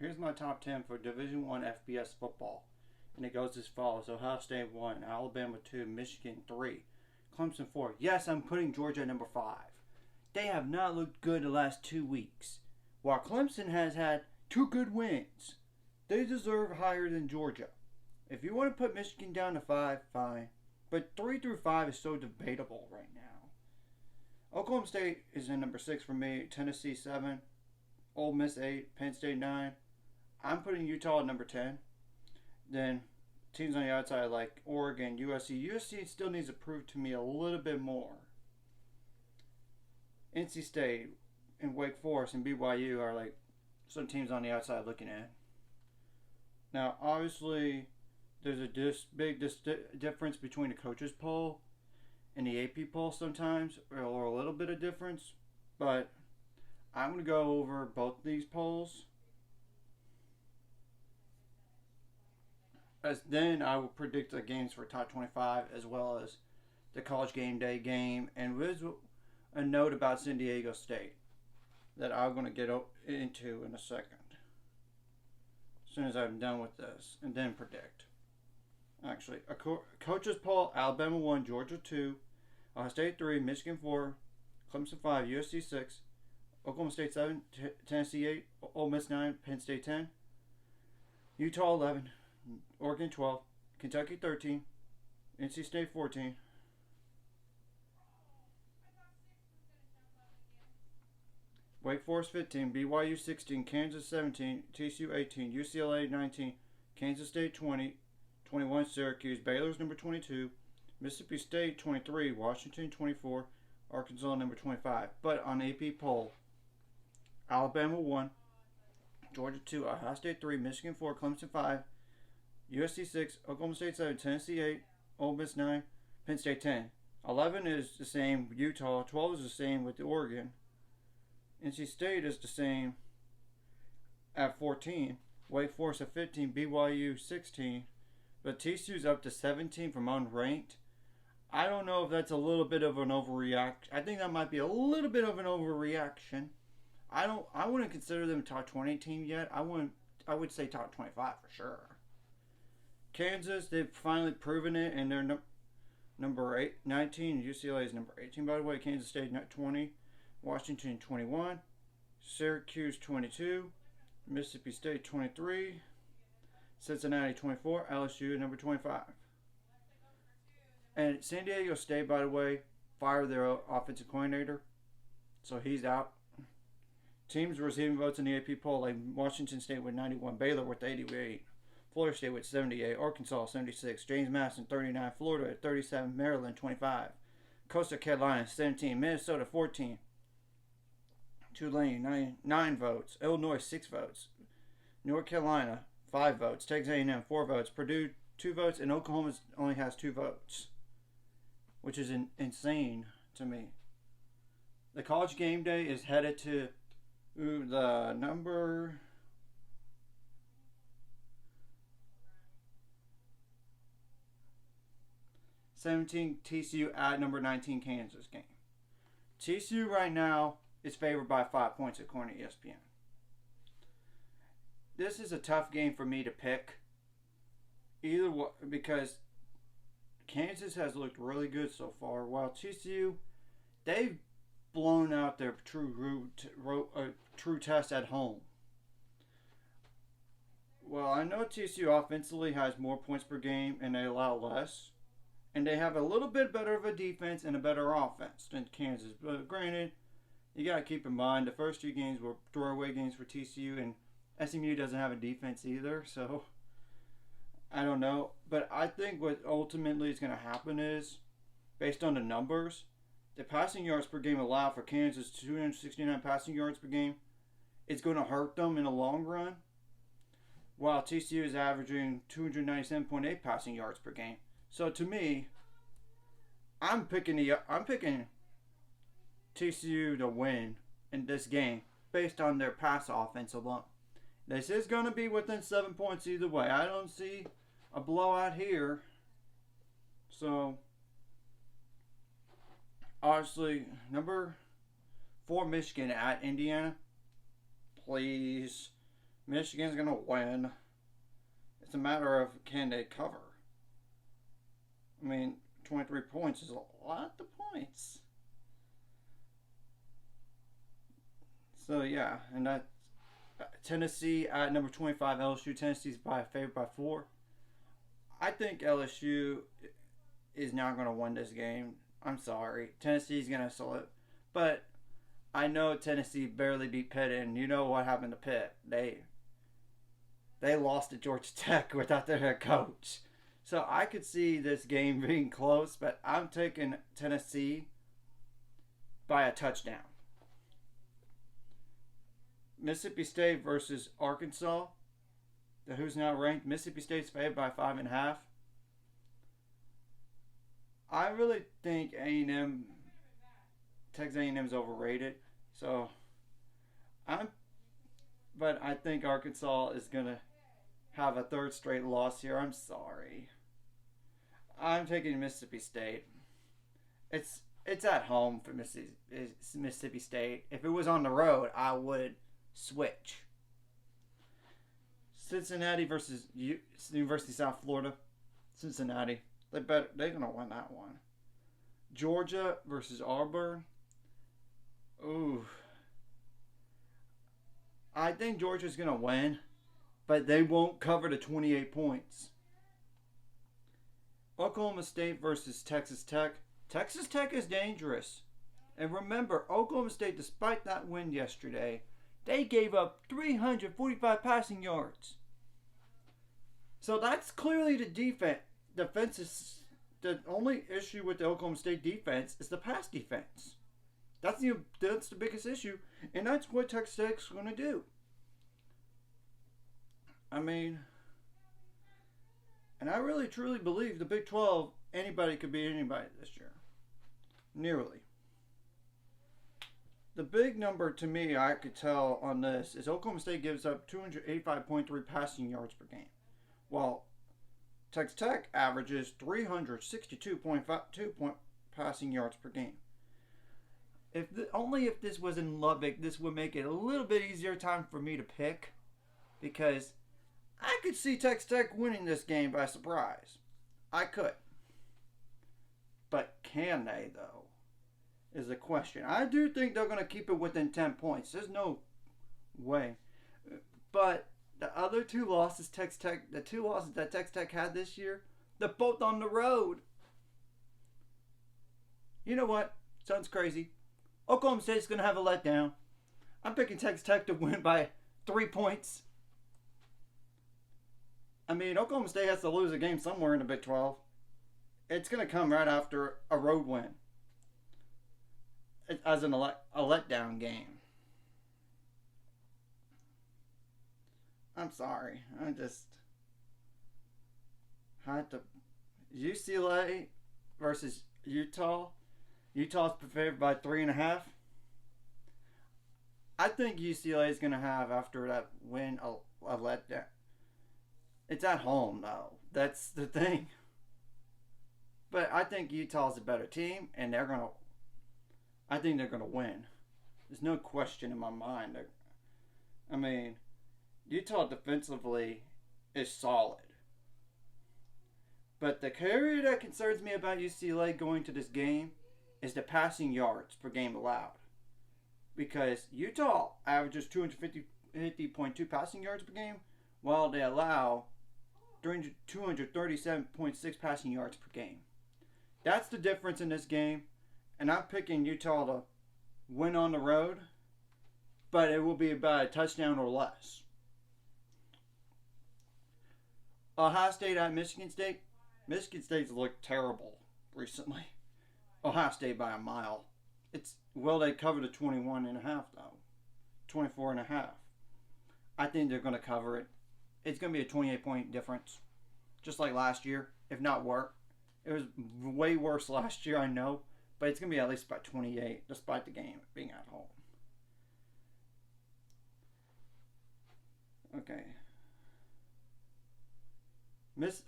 Here's my top 10 for Division One FBS football. And it goes as follows: Ohio State 1, Alabama 2, Michigan 3, Clemson 4. Yes, I'm putting Georgia at number 5. They have not looked good the last 2 weeks. While Clemson has had 2 good wins, they deserve higher than Georgia. If you want to put Michigan down to 5, fine. But 3 through 5 is so debatable right now. Oklahoma State is in number 6 for me, Tennessee 7, Ole Miss 8, Penn State 9. I'm putting Utah at number 10. Then teams on the outside like Oregon, USC. USC still needs to prove to me a little bit more. NC State and Wake Forest and BYU are like some teams on the outside looking at. Now, obviously, there's a big difference between the coaches poll and the AP poll sometimes, or a little bit of difference. But I'm going to go over both these polls. As then I will predict the games for top 25 as well as the college game day game. And with a note about San Diego State that I'm going to get into in a second. As soon as I'm done with this. And then predict. Actually, a coaches poll: Alabama 1, Georgia 2, Ohio State 3, Michigan 4, Clemson 5, USC 6, Oklahoma State 7, Tennessee 8, Ole Miss 9, Penn State 10, Utah 11, Oregon 12, Kentucky 13, NC State 14, Wake Forest 15, BYU 16, Kansas 17, TCU 18, UCLA 19, Kansas State 20, 21 Syracuse, Baylor's number 22, Mississippi State 23, Washington 24, Arkansas number 25. But on AP poll, Alabama 1, Georgia 2, Ohio State 3, Michigan 4, Clemson 5, USC 6, Oklahoma State 7, Tennessee 8, Ole Miss 9, Penn State 10. 11 is the same with Utah. 12 is the same with Oregon. NC State is the same at 14. Wake Forest at 15, BYU 16. But TCU's up to 17 from unranked. I don't know if that's a little bit of an overreaction. I think that might be a little bit of an overreaction. I wouldn't consider them a top 20 team yet. I would say top 25 for sure. Kansas, they've finally proven it, and they're number 19. UCLA is number 18, by the way. Kansas State 20. Washington 21. Syracuse 22. Mississippi State 23. Cincinnati 24. LSU number 25. And San Diego State, by the way, fired their offensive coordinator, so he's out. Teams receiving votes in the AP poll, like Washington State with 91, Baylor with 88, Florida State with 78, Arkansas 76, James Madison 39, Florida at 37, Maryland 25, Coastal Carolina 17, Minnesota 14, Tulane 9 votes, Illinois 6 votes, North Carolina 5 votes, Texas A&M 4 votes, Purdue 2 votes, and Oklahoma only has 2 votes, which is insane to me. The college game day is headed to the number 17 TCU at number 19 Kansas game. TCU right now is favored by 5 points according to ESPN. This is a tough game for me to pick. Either way, because Kansas has looked really good so far, while TCU, they've blown out their true test at home. Well, I know TCU offensively has more points per game and they allow less. And they have a little bit better of a defense and a better offense than Kansas. But granted, you got to keep in mind the first 2 games were throwaway games for TCU, and SMU doesn't have a defense either, so I don't know. But I think what ultimately is going to happen is, based on the numbers, the passing yards per game allowed for Kansas, 269 passing yards per game, it's going to hurt them in the long run, while TCU is averaging 297.8 passing yards per game. So to me, I'm picking TCU to win in this game based on their pass offense alone. This is going to be within 7 points either way. I don't see a blowout here. So, obviously, number 4 Michigan at Indiana. Please. Michigan's going to win. It's a matter of can they cover. I mean, 23 points is a lot of points. So, yeah, and that's Tennessee at number 25, LSU. Tennessee's favored by 4. I think LSU is not going to win this game. I'm sorry. Tennessee's going to sell it. But I know Tennessee barely beat Pitt, and you know what happened to Pitt. They lost to Georgia Tech without their head coach. So I could see this game being close, but I'm taking Tennessee by a touchdown. Mississippi State versus Arkansas. Who's now ranked? Mississippi State's favored by 5.5. I really think A&M, Texas A&M's overrated. But I think Arkansas is gonna have a third straight loss here. I'm sorry. I'm taking Mississippi State. It's at home for Mississippi State. If it was on the road, I would switch. Cincinnati versus University of South Florida. Cincinnati. They're gonna win that one. Georgia versus Auburn. Ooh. I think Georgia's gonna win, but they won't cover the 28 points. Oklahoma State versus Texas Tech. Texas Tech is dangerous. And remember, Oklahoma State, despite that win yesterday, they gave up 345 passing yards. So that's clearly the defense. Defense is the only issue with the Oklahoma State defense is the pass defense. That's the biggest issue, and that's what Texas Tech's going to do. I mean, and I really truly believe the Big 12, anybody could beat anybody this year. Nearly. The big number to me I could tell on this is Oklahoma State gives up 285.3 passing yards per game, while Texas Tech averages 362.52 passing yards per game. Only if this was in Lubbock, this would make it a little bit easier time for me to pick, because I could see Texas Tech winning this game by surprise. I could. But can they, though, is the question. I do think they're going to keep it within 10 points. There's no way. But the other two losses the two losses that Texas Tech had this year, they're both on the road. You know what? Sounds crazy. Oklahoma State's going to have a letdown. I'm picking Texas Tech to win by 3 points. I mean, Oklahoma State has to lose a game somewhere in the Big 12. It's going to come right after a road win. As a letdown game. I'm sorry. I just had to. UCLA versus Utah. Utah's favored by 3.5. I think UCLA is going to have, after that win, a letdown. It's at home, though. That's the thing. But I think Utah's a better team, and I think they're going to win. There's no question in my mind. I mean, Utah defensively is solid. But the area that concerns me about UCLA going to this game is the passing yards per game allowed. Because Utah averages 250.2 passing yards per game, while they allow 237.6 passing yards per game. That's the difference in this game. And I'm picking Utah to win on the road, but it will be about a touchdown or less. Ohio State at Michigan State. Michigan State's looked terrible recently. Ohio State by a mile. They covered the 21.5 though. 24.5. I think they're going to cover it. It's going to be a 28-point difference, just like last year, if not worse. It was way worse last year, I know, but it's going to be at least about 28, despite the game being at home. Okay.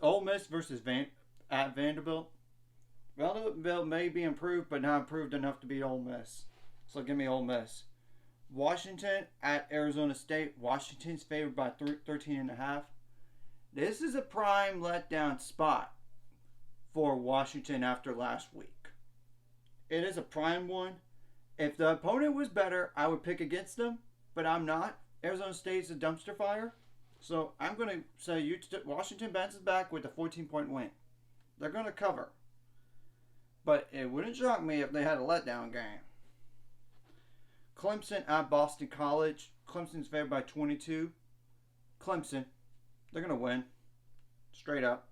Ole Miss versus at Vanderbilt. Vanderbilt may be improved, but not improved enough to beat Ole Miss. So give me Ole Miss. Washington at Arizona State. Washington's favored by 13.5. This is a prime letdown spot for Washington after last week. It is a prime one. If the opponent was better, I would pick against them, but I'm not. Arizona State's a dumpster fire. So I'm going to say Washington bounces back with a 14-point win. They're going to cover. But it wouldn't shock me if they had a letdown game. Clemson at Boston College. Clemson's favored by 22. Clemson, they're going to win. Straight up.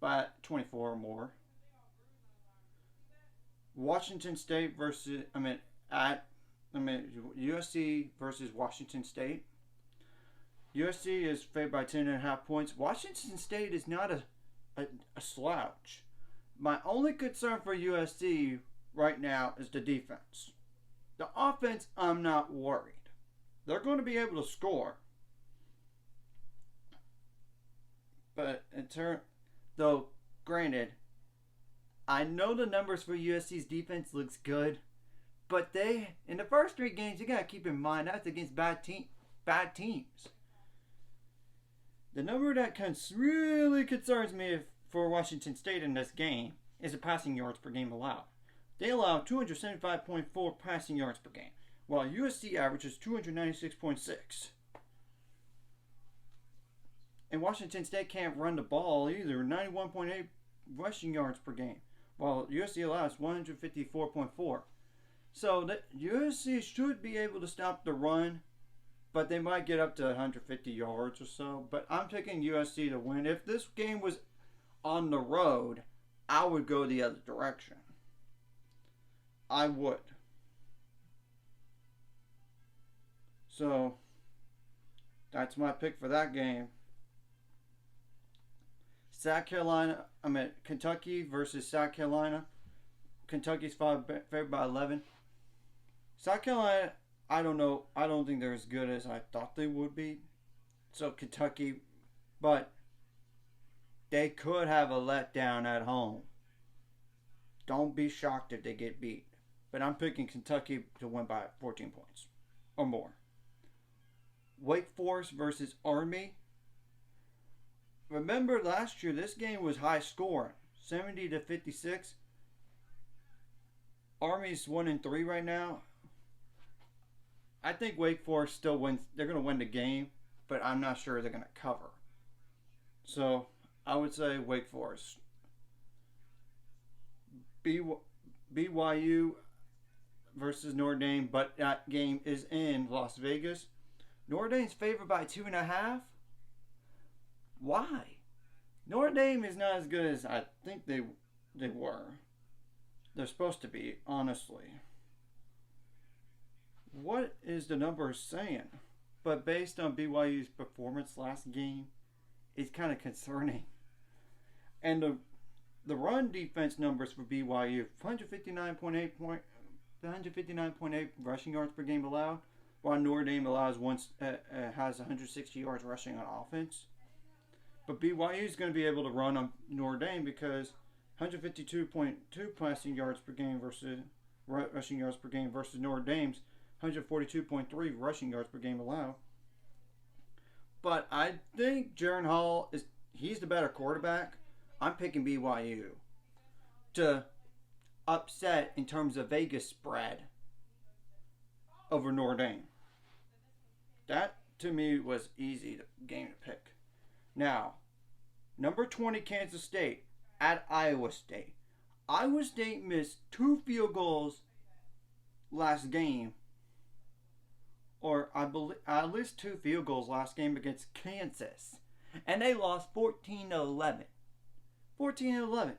By 24 or more. Washington State versus, USC versus Washington State. USC is favored by 10.5 points. Washington State is not a slouch. My only concern for USC right now is the defense. The offense, I'm not worried. They're going to be able to score. But though, granted, I know the numbers for USC's defense looks good, but in the first 3 games, you got to keep in mind that's against bad teams. The number that really concerns me for Washington State in this game is the passing yards per game allowed. They allow 275.4 passing yards per game, while USC averages 296.6. And Washington State can't run the ball either, 91.8 rushing yards per game, while USC allows 154.4. So USC should be able to stop the run, but they might get up to 150 yards or so. But I'm taking USC to win. If this game was on the road, I would go the other direction. I would. So that's my pick for that game. Kentucky versus South Carolina. Kentucky's favored by 11. South Carolina, I don't know. I don't think they're as good as I thought they would be. So Kentucky, but they could have a letdown at home. Don't be shocked if they get beat. But I'm picking Kentucky to win by 14 points or more. Wake Forest versus Army. Remember last year, this game was high scoring, 70-56. Army's 1-3 right now. I think Wake Forest still wins. They're going to win the game, but I'm not sure they're going to cover. So I would say Wake Forest. BYU versus Notre Dame, but that game is in Las Vegas. Notre Dame's favored by 2.5. Why? Notre Dame is not as good as I think they were. They're supposed to be, honestly. What is the number saying? But based on BYU's performance last game, it's kind of concerning. And the run defense numbers for BYU, 159.8 rushing yards per game allowed, while Notre Dame has 160 yards rushing on offense. But BYU is going to be able to run on Notre Dame because 152.2 passing yards per game versus rushing yards per game versus Notre Dame's 142.3 rushing yards per game allowed. But I think Jaren Hall he's the better quarterback. I'm picking BYU to upset in terms of Vegas spread over Notre Dame. That to me was easy game to pick. Now, number 20 Kansas State at Iowa State. Iowa State missed 2 field goals last game, or I believe at least 2 field goals last game against Kansas, and they lost 14-11. 14-11.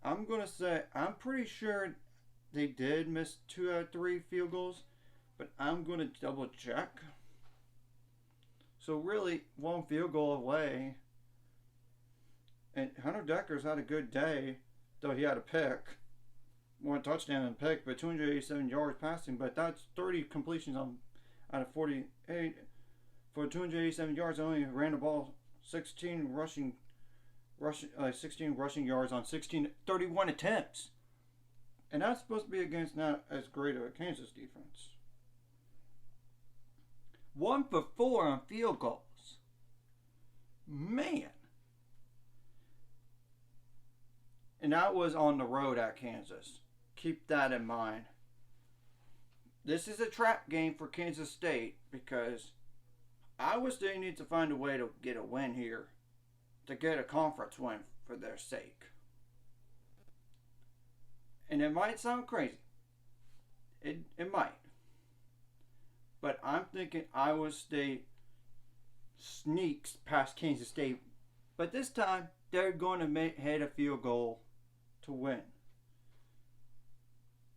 I'm gonna say I'm pretty sure they did miss 2 out of 3 field goals, but I'm gonna double check. So really, 1 field goal away. And Hunter Decker's had a good day, though he had a pick. 1 touchdown and pick, but 287 yards passing. But that's 30 completions out of 48. For 287 yards, only ran the ball 16 rushing yards on 31 attempts. And that's supposed to be against not as great of a Kansas defense. 1 for 4 on field goals. Man. And that was on the road at Kansas. Keep that in mind. This is a trap game for Kansas State because Iowa State needs to find a way to get a win here, to get a conference win for their sake. And it might sound crazy. It might. But I'm thinking Iowa State sneaks past Kansas State. But this time, they're going to hit a field goal to win.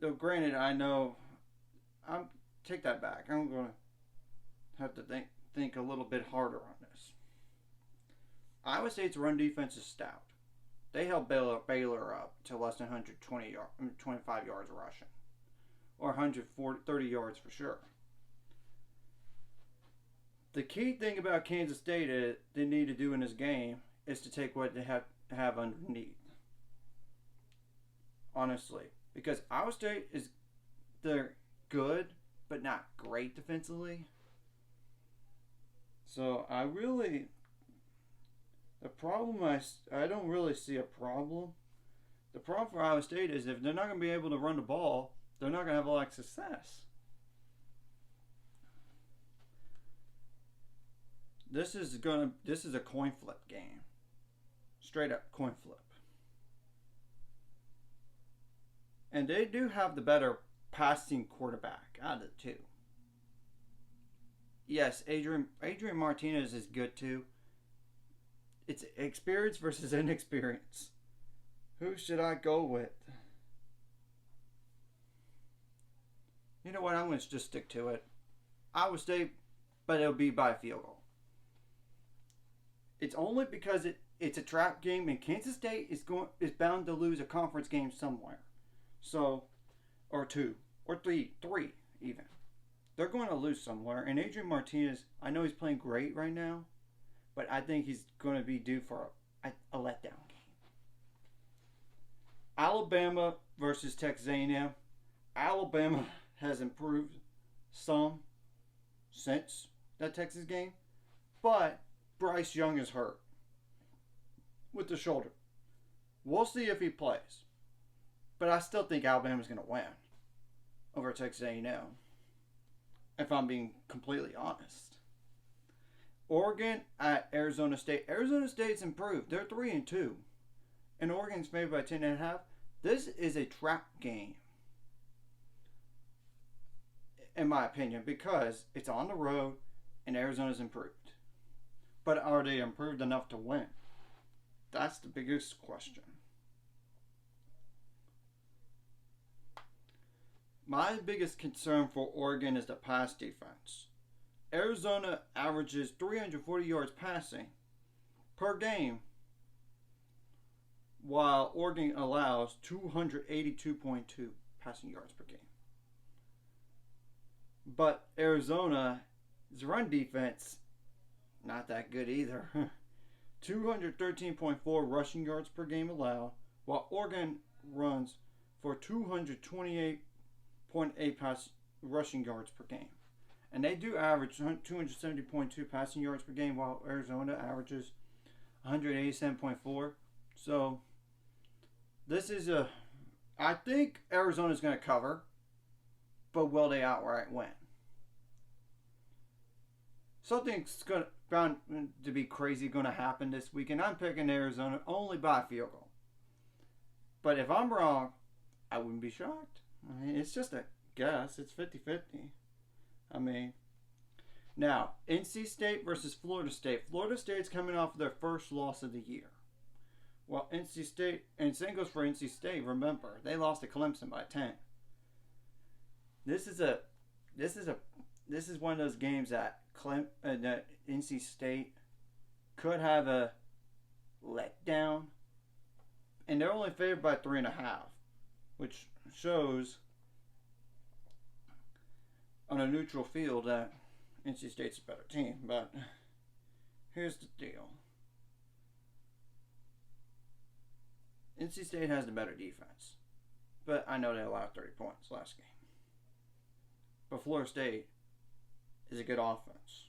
Though granted, I know, take that back. I'm going to have to think a little bit harder on this. Iowa State's run defense is stout. They held Baylor up to less than 125 yards rushing. Or 130 yards for sure. The key thing about Kansas State is they need to do in this game is to take what they have underneath. Honestly. Because Iowa State they're good, but not great defensively. So I don't really see a problem. The problem for Iowa State is if they're not going to be able to run the ball, they're not going to have a lot of success. This is a coin flip game. Straight up coin flip. And they do have the better passing quarterback out of the two. Yes, Adrian Martinez is good too. It's experience versus inexperience. Who should I go with? You know what? I'm going to just stick to it. Iowa State, but it'll be by field goal. It's only because it's a trap game, and Kansas State is bound to lose a conference game somewhere. So, or two, or three even. They're going to lose somewhere. And Adrian Martinez, I know he's playing great right now, but I think he's going to be due for a letdown game. Alabama versus Texas A&M. Alabama has improved some since that Texas game, but Bryce Young is hurt with the shoulder. We'll see if he plays. But I still think Alabama's going to win over Texas A&M, if I'm being completely honest. Oregon at Arizona State. Arizona State's improved. They're 3-2. And Oregon's favored by 10.5. This is a trap game, in my opinion, because it's on the road and Arizona's improved. But are they improved enough to win? That's the biggest question. My biggest concern for Oregon is the pass defense. Arizona averages 340 yards passing per game, while Oregon allows 282.2 passing yards per game. But Arizona's run defense, not that good either. 213.4 rushing yards per game allowed, while Oregon runs for 228.8 rushing yards per game. And they do average 270.2 passing yards per game, while Arizona averages 187.4. So, I think Arizona's going to cover, but will they outright win? Something's bound to be crazy going to happen this week, and I'm picking Arizona only by field goal. But if I'm wrong, I wouldn't be shocked. I mean, it's just a guess. It's 50-50. I mean, now, NC State versus Florida State. Florida State's coming off their first loss of the year. Well, NC State, and same goes for NC State, remember, they lost to Clemson by 10. This is one of those games that that NC State could have a letdown, and they're only favored by 3.5, which shows on a neutral field that NC State's a better team. But here's the deal. NC State has the better defense. But I know they allowed 30 points last game. But Florida State is a good offense.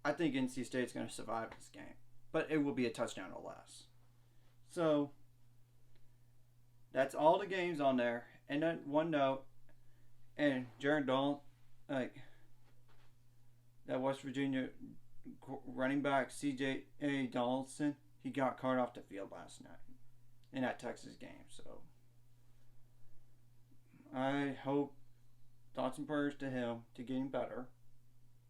I think NC State's going to survive this game. But it will be a touchdown or less. So, that's all the games on there. And then one note, and Jared Dahl, like, that West Virginia running back C.J. Donaldson, he got carted off the field last night in that Texas game. So, I hope thoughts and prayers to him to getting better,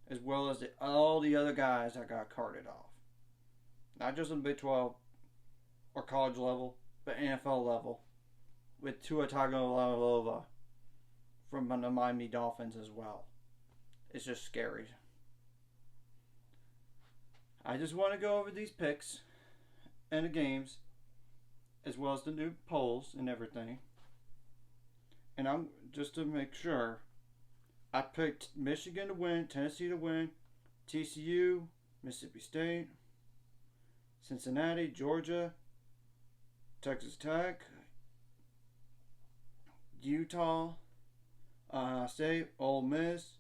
as well as all the other guys that got carted off. Not just on the Big 12 or college level, but NFL level, with Tua Tagovailoa from the Miami Dolphins as well. It's just scary. I just want to go over these picks and the games, as well as the new polls and everything. And I'm just to make sure, I picked Michigan to win, Tennessee to win, TCU, Mississippi State, Cincinnati, Georgia, Texas Tech, Utah, State, Ole Miss,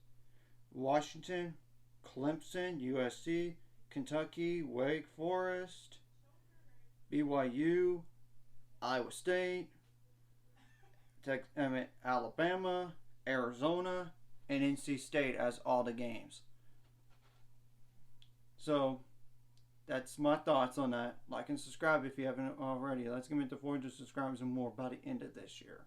Washington, Clemson, USC, Kentucky, Wake Forest, BYU, Iowa State, Alabama, Arizona, and NC State as all the games. So, that's my thoughts on that. Like and subscribe if you haven't already. Let's get into 400 subscribers and more by the end of this year.